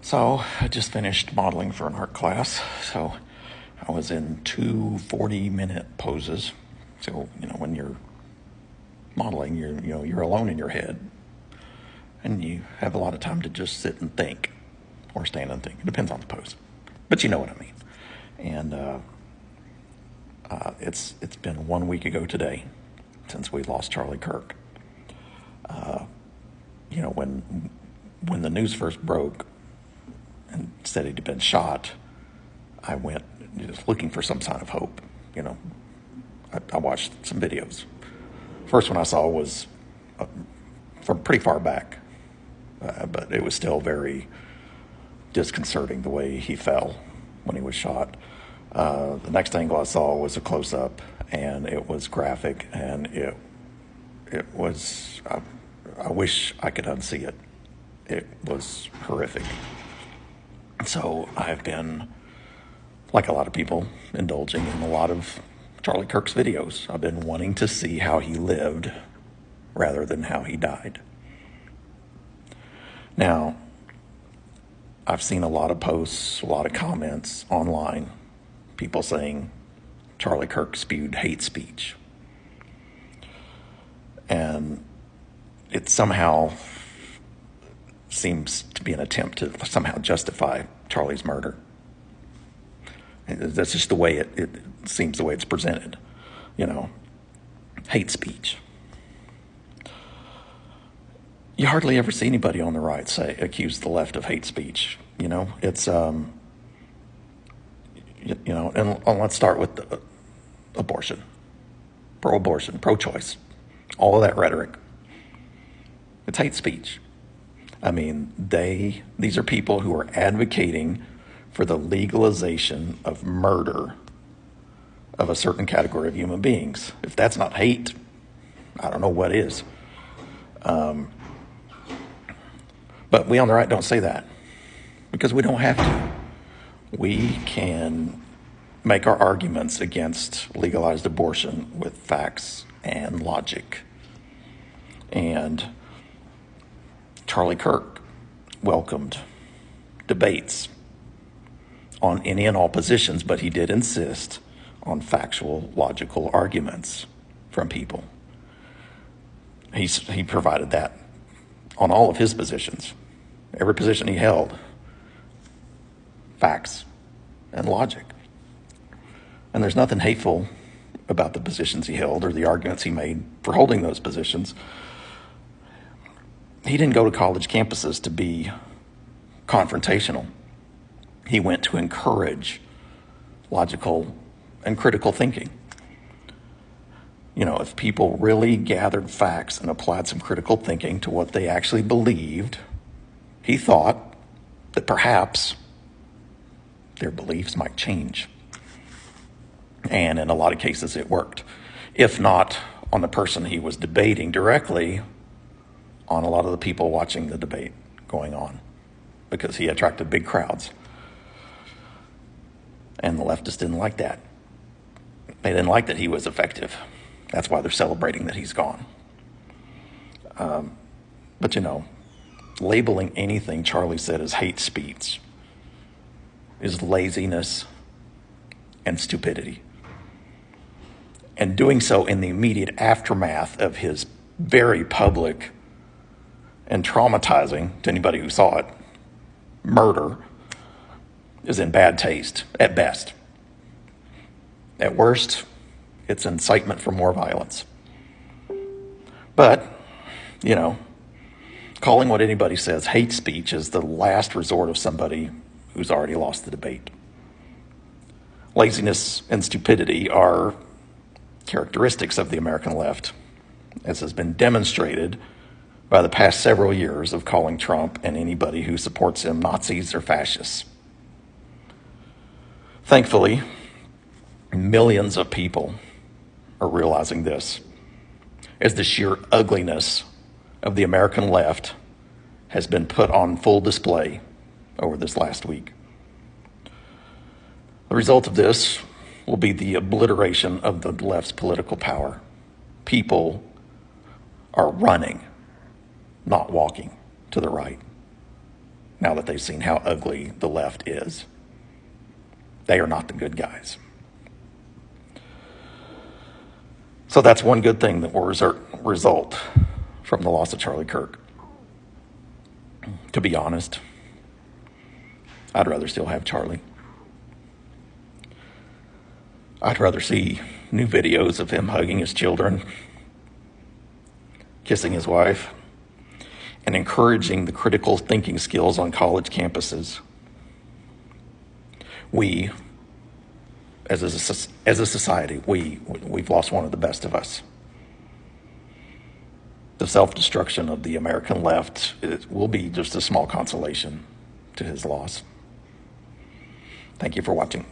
So I just finished modeling for an art class. So I was in two 40-minute poses. So, when you're modeling, you're alone in your head and you have a lot of time to just sit and think or stand and think. It depends on the pose, but you know what I mean. And it's been 1 week ago today since we lost Charlie Kirk. When the news first broke and said he'd been shot, I went just looking for some sign of hope. I watched some videos. First one I saw was from pretty far back, but it was still very disconcerting the way he fell when he was shot. The next angle I saw was a close-up, and it was graphic, and it was, I wish I could unsee it. It was horrific. So I've been, like a lot of people, indulging in a lot of Charlie Kirk's videos. I've been wanting to see how he lived rather than how he died. Now, I've seen a lot of posts, a lot of comments online, people saying Charlie Kirk spewed hate speech. And it somehow seems to be an attempt to somehow justify Charlie's murder. That's just the way it seems, the way it's presented. Hate speech. You hardly ever see anybody on the right accuse the left of hate speech. It's and let's start with abortion, pro-abortion, pro-choice, all of that rhetoric. It's hate speech. I mean, these are people who are advocating for the legalization of murder of a certain category of human beings. If that's not hate, I don't know what is. But we on the right don't say that because we don't have to. We can make our arguments against legalized abortion with facts and logic. And Charlie Kirk welcomed debates on any and all positions, but he did insist on factual, logical arguments from people. He provided that on all of his positions. Every position he held, facts and logic. And there's nothing hateful about the positions he held or the arguments he made for holding those positions. He didn't go to college campuses to be confrontational. He went to encourage logical and critical thinking. If people really gathered facts and applied some critical thinking to what they actually believed, he thought that perhaps their beliefs might change. And in a lot of cases, it worked. If not on the person he was debating directly, on a lot of the people watching the debate going on, because he attracted big crowds. And the leftists didn't like that. They didn't like that he was effective. That's why they're celebrating that he's gone. But labeling anything Charlie said as hate speech is laziness and stupidity. And doing so in the immediate aftermath of his very public and traumatizing, to anybody who saw it, murder is in bad taste at best. At worst, it's incitement for more violence. But, calling what anybody says hate speech is the last resort of somebody who's already lost the debate. Laziness and stupidity are characteristics of the American left, as has been demonstrated by the past several years of calling Trump and anybody who supports him Nazis or fascists. Thankfully, millions of people are realizing this, as the sheer ugliness of the American left has been put on full display over this last week. The result of this will be the obliteration of the left's political power. People are running, not walking, to the right. now that they've seen how ugly the left is. They are not the good guys. So that's one good thing that will result from the loss of Charlie Kirk. To be honest, I'd rather still have Charlie. I'd rather see new videos of him hugging his children, kissing his wife, and encouraging the critical thinking skills on college campuses. We, as a society, we've lost one of the best of us. The self-destruction of the American left will be just a small consolation to his loss. Thank you for watching.